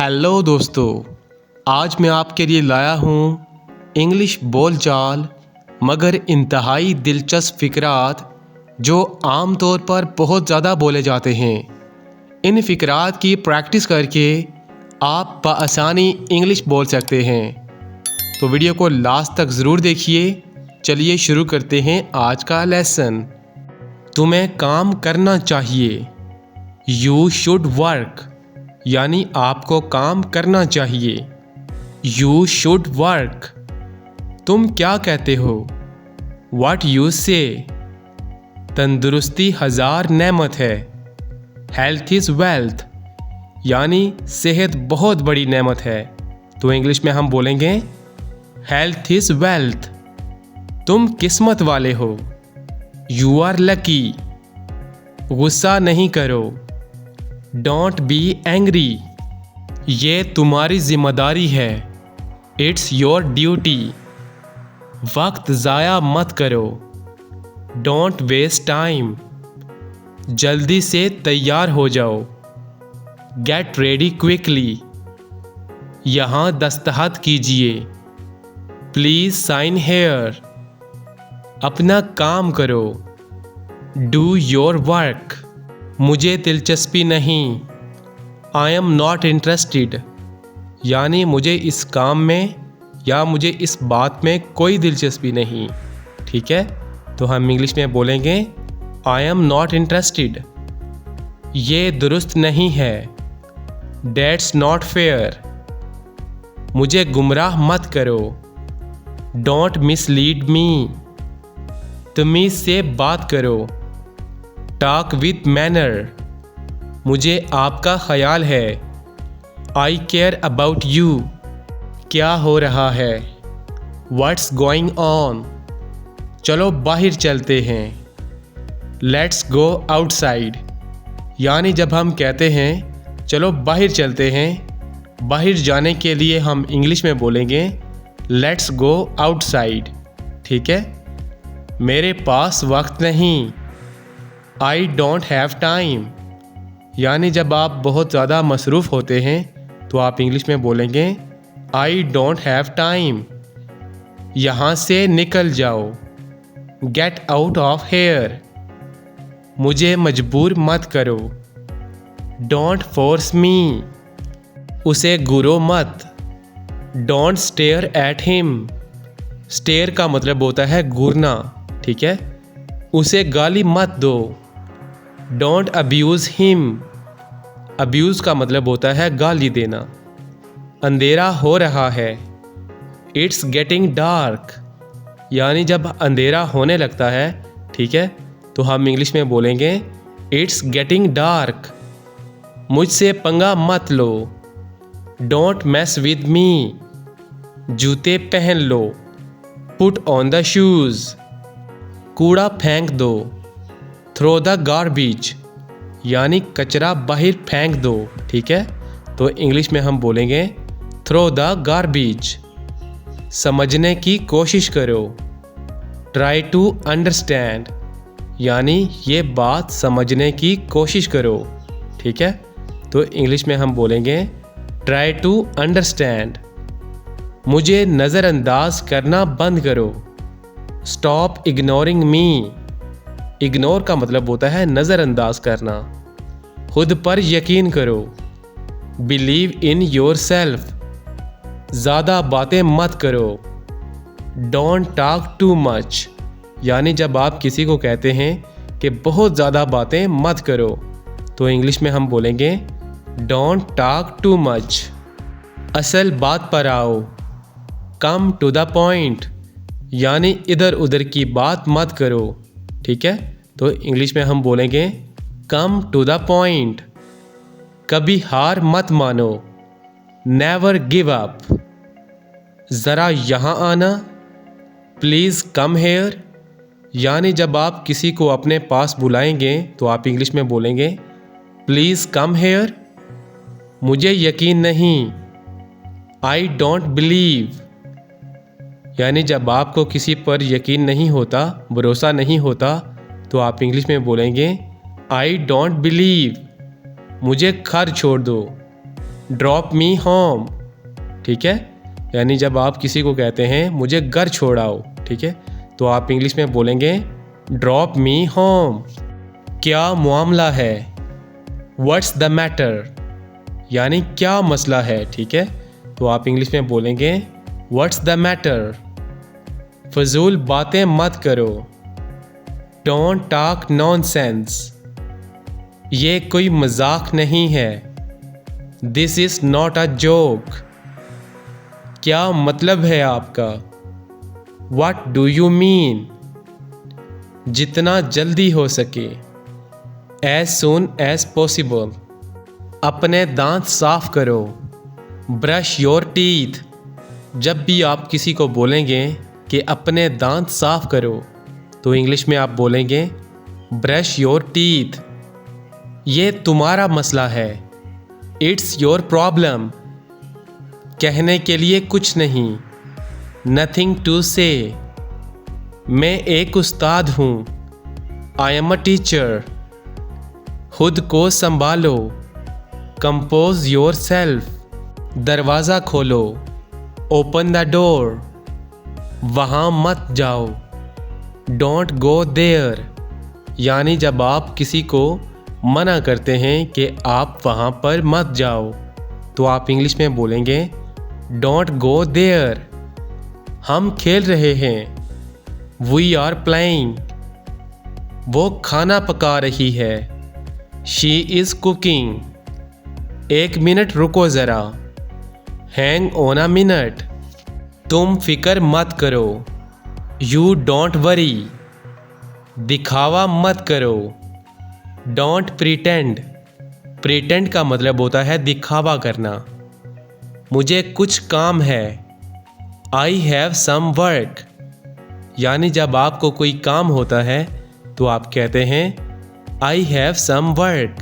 Hello दोस्तों, आज मैं आपके लिए लाया हूँ इंग्लिश बोलचाल मगर इंतहाई दिलचस्प फ़िक्रात जो आम तौर पर बहुत ज़्यादा बोले जाते हैं। इन फ़िक्रात की प्रैक्टिस करके आप बआसानी इंग्लिश बोल सकते हैं। तो वीडियो को लास्ट तक ज़रूर देखिए। चलिए शुरू करते हैं आज का लेसन। तुम्हें काम करना चाहिए। यू शुड वर्क, यानी आपको काम करना चाहिए। You should work. तुम क्या कहते हो? What you say। तंदुरुस्ती हजार नेमत है। Health is wealth, यानी सेहत बहुत बड़ी नेमत है। तो इंग्लिश में हम बोलेंगे Health is wealth। तुम किस्मत वाले हो। You are lucky। गुस्सा नहीं करो। Don't be angry। ये तुम्हारी जिम्मेदारी है। It's your duty। वक्त ज़ाया मत करो। Don't waste time। जल्दी से तैयार हो जाओ। Get ready quickly। यहाँ दस्तखत कीजिए। Please sign here। अपना काम करो। Do your work। मुझे दिलचस्पी नहीं। I am not interested, यानी मुझे इस काम में या मुझे इस बात में कोई दिलचस्पी नहीं। ठीक है, तो हम इंग्लिश में बोलेंगे I am not interested। ये दुरुस्त नहीं है। That's not fair। मुझे गुमराह मत करो। Don't mislead me। तमीज़ से बात करो। Talk with manner। मुझे आपका ख्याल है। I care about you। क्या हो रहा है? What's going on। चलो बाहर चलते हैं। Let's go outside। यानी जब हम कहते हैं चलो बाहर चलते हैं, बाहर जाने के लिए हम इंग्लिश में बोलेंगे Let's go outside। ठीक है। मेरे पास वक्त नहीं। I don't have time। यानी जब आप बहुत ज़्यादा मसरूफ़ होते हैं तो आप इंग्लिश में बोलेंगे I don't have time। यहाँ से निकल जाओ। Get out of here। मुझे मजबूर मत करो। Don't force me। उसे घूरो मत। Don't stare at him। Stare का मतलब होता है घूरना। ठीक है। उसे गाली मत दो। Don't abuse him। अब्यूज़ का मतलब होता है गाली देना। अंधेरा हो रहा है। It's getting dark। यानी जब अंधेरा होने लगता है, ठीक है, तो हम इंग्लिश में बोलेंगे It's getting dark। मुझसे पंगा मत लो। Don't mess with me। जूते पहन लो। Put on the shoes। कूड़ा फेंक दो। थ्रो द गार्बेज, यानी कचरा बाहर फेंक दो। ठीक है, तो इंग्लिश में हम बोलेंगे थ्रो द गार्बेज। समझने की कोशिश करो। ट्राई टू अंडरस्टैंड, यानी ये बात समझने की कोशिश करो। ठीक है, तो इंग्लिश में हम बोलेंगे ट्राई टू अंडरस्टैंड। मुझे नज़रअंदाज करना बंद करो। स्टॉप इग्नोरिंग मी। इग्नोर का मतलब होता है नज़रअंदाज करना। खुद पर यकीन करो। Believe in your self. ज़्यादा बातें मत करो। डोंट टॉक टू मच, यानी जब आप किसी को कहते हैं कि बहुत ज़्यादा बातें मत करो, तो इंग्लिश में हम बोलेंगे डोंट टॉक टू मच। असल बात पर आओ। कम टू द पॉइंट, यानी इधर उधर की बात मत करो। ठीक है, तो इंग्लिश में हम बोलेंगे कम टू द पॉइंट। कभी हार मत मानो। Never give up. ज़रा यहाँ आना। प्लीज़ कम हेयर, यानी जब आप किसी को अपने पास बुलाएंगे तो आप इंग्लिश में बोलेंगे प्लीज़ कम हेयर। मुझे यकीन नहीं। आई डोंट बिलीव, यानी जब आपको किसी पर यकीन नहीं होता, भरोसा नहीं होता, तो आप इंग्लिश में बोलेंगे आई डोंट बिलीव। मुझे घर छोड़ दो। ड्रॉप मी होम, ठीक है। यानी जब आप किसी को कहते हैं मुझे घर छोड़ाओ, ठीक है, तो आप इंग्लिश में बोलेंगे ड्रॉप मी होम। क्या मामला है, व्हाट्स द मैटर, यानी क्या मसला है, ठीक है, तो आप इंग्लिश में बोलेंगे व्हाट्स द मैटर। फजूल बातें मत करो, डोंट टॉक नॉनसेंस, ये कोई मजाक नहीं है, this is not a joke, क्या मतलब है आपका, व्हाट डू यू मीन, जितना जल्दी हो सके, एज सून एज पॉसिबल, अपने दांत साफ करो, ब्रश योर टीथ। जब भी आप किसी को बोलेंगे कि अपने दांत साफ करो तो इंग्लिश में आप बोलेंगे ब्रश योर टीथ। ये तुम्हारा मसला है, इट्स योर प्रॉब्लम, कहने के लिए कुछ नहीं, नथिंग टू से, मैं एक उस्ताद हूँ, आई एम अ टीचर, खुद को संभालो, कंपोज योर सेल्फ, दरवाज़ा खोलो, ओपन द डोर, वहाँ मत जाओ, डोंट गो देयर, यानी जब आप किसी को मना करते हैं कि आप वहाँ पर मत जाओ तो आप इंग्लिश में बोलेंगे डोंट गो देयर। हम खेल रहे हैं, वी आर प्लेइंग, वो खाना पका रही है, शी इज़ कुकिंग, एक मिनट रुको ज़रा, हैंग ऑन अ मिनट, तुम फिक्र मत करो, यू डोंट वरी, दिखावा मत करो, डोंट प्रिटेंड, प्रिटेंड का मतलब होता है दिखावा करना, मुझे कुछ काम है, आई हैव सम वर्क, यानी जब आपको कोई काम होता है तो आप कहते हैं आई हैव सम वर्क,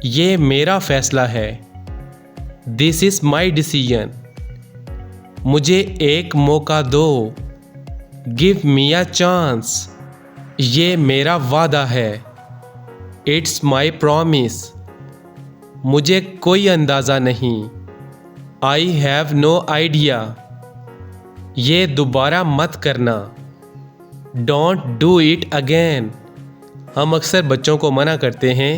ये मेरा फैसला है, दिस इज़ माई डिसीजन, मुझे एक मौका दो, गिव मी अ चांस, ये मेरा वादा है, इट्स माई प्रॉमिस, मुझे कोई अंदाज़ा नहीं, आई हैव नो आइडिया, ये दोबारा मत करना, डोंट डू इट अगेन। हम अक्सर बच्चों को मना करते हैं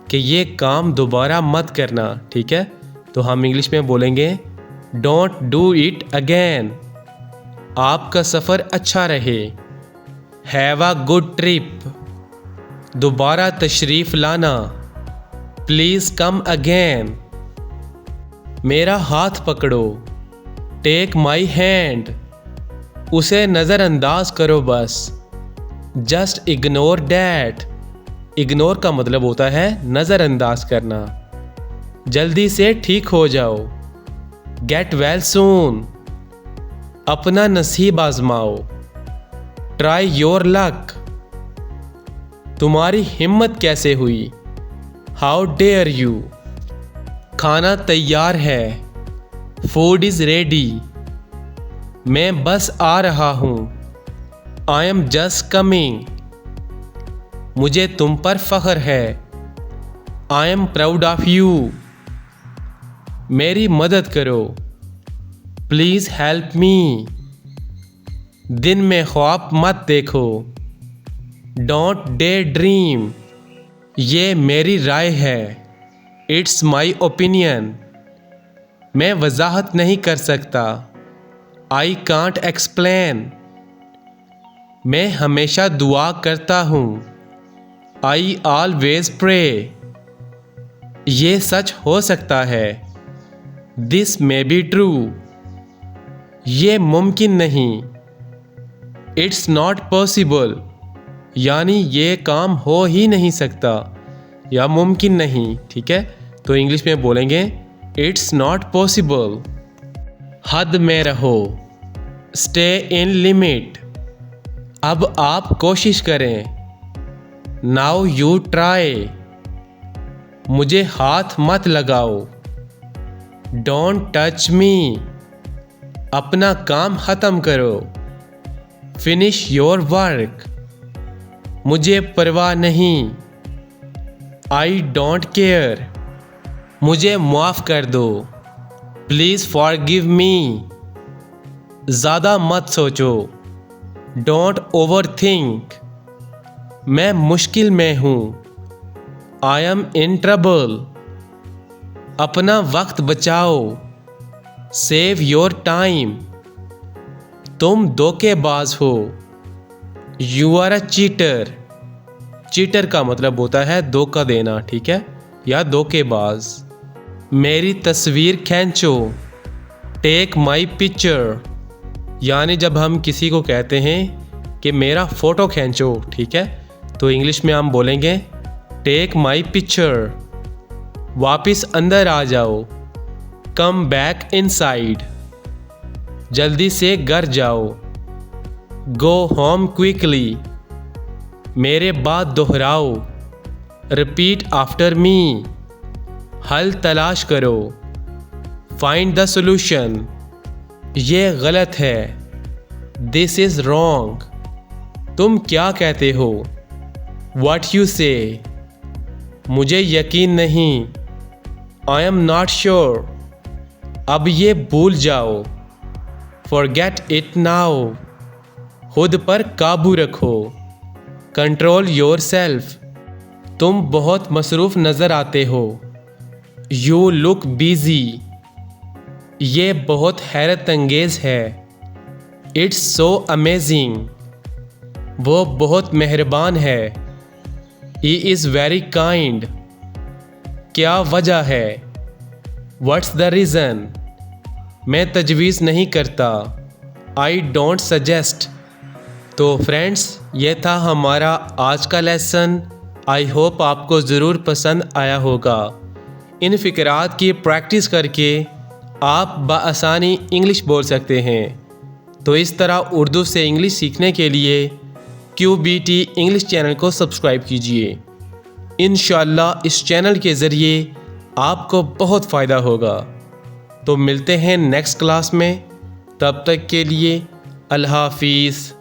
कि ये काम दोबारा मत करना, ठीक है, तो हम इंग्लिश में बोलेंगे डोंट डू इट अगेन। आपका सफ़र अच्छा रहे, हैव अ गुड ट्रिप, दोबारा तशरीफ़ लाना, प्लीज़ कम अगेन, मेरा हाथ पकड़ो, टेक माई हैंड, उसे नज़रअंदाज करो बस, जस्ट इग्नोर डैट, इग्नोर का मतलब होता है नज़रअंदाज करना, जल्दी से ठीक हो जाओ, गेट वेल सून, अपना नसीब आजमाओ, ट्राई योर लक, तुम्हारी हिम्मत कैसे हुई, हाउ डेयर यू, खाना तैयार है, फूड इज़ रेडी, मैं बस आ रहा हूँ, आई एम जस्ट कमिंग, मुझे तुम पर फ़ख्र है, I am proud of you, मेरी मदद करो, प्लीज़ हेल्प मी, दिन में ख्वाब मत देखो, डोंट डे ड्रीम, ये मेरी राय है, इट्स माई ओपिनियन, मैं वजाहत नहीं कर सकता, आई कांट एक्सप्लेन, मैं हमेशा दुआ करता हूँ, आई ऑलवेज प्रे, ये सच हो सकता है, दिस मे बी ट्रू, ये मुमकिन नहीं, इट्स नॉट पॉसिबल, यानी ये काम हो ही नहीं सकता या मुमकिन नहीं, ठीक है, तो इंग्लिश में बोलेंगे इट्स नॉट पॉसिबल। हद में रहो, स्टे इन लिमिट, अब आप कोशिश करें, नाउ यू ट्राई, मुझे हाथ मत लगाओ, डोंट टच मी, अपना काम ख़त्म करो, फिनिश योर वर्क, मुझे परवाह नहीं, आई डोंट केयर, मुझे माफ़ कर दो। Please forgive me. ज़्यादा मत सोचो। Don't overthink. मैं मुश्किल में हूँ। I am in trouble. अपना वक्त बचाओ। Save your time. तुम धोखेबाज हो। You are a cheater. Cheater का मतलब होता है धोखा देना, ठीक है, या धोखेबाज। मेरी तस्वीर खींचो। Take my picture. यानी जब हम किसी को कहते हैं कि मेरा फ़ोटो खींचो, ठीक है, तो इंग्लिश में हम बोलेंगे टेक माई पिक्चर। वापस अंदर आ जाओ। Come back inside. जल्दी से घर जाओ। Go home quickly. मेरे बाद दोहराओ। Repeat after me. हल तलाश करो। Find the solution. ये गलत है। This is wrong. तुम क्या कहते हो? व्हाट यू से। मुझे यकीन नहीं। I am not sure. अब ये भूल जाओ। Forget it now. खुद पर काबू रखो। Control your self. तुम बहुत मसरूफ़ नज़र आते हो। You look busy. ये बहुत हैरत अंगेज़ है। It's so amazing. वो बहुत मेहरबान है। He is very kind. क्या वजह है? What's the reason? मैं तजवीज़ नहीं करता। I don't suggest. तो फ्रेंड्स, ये था हमारा आज का लेसन। आई होप आपको ज़रूर पसंद आया होगा। इन फ़िक्रात की प्रैक्टिस करके आप बआसानी इंग्लिश बोल सकते हैं। तो इस तरह उर्दू से इंग्लिश सीखने के लिए QBT इंग्लिश चैनल को सब्सक्राइब कीजिए। इंशाअल्लाह इस चैनल के ज़रिए आपको बहुत फ़ायदा होगा। तो मिलते हैं नेक्स्ट क्लास में। तब तक के लिए अल्लाह हाफिज़।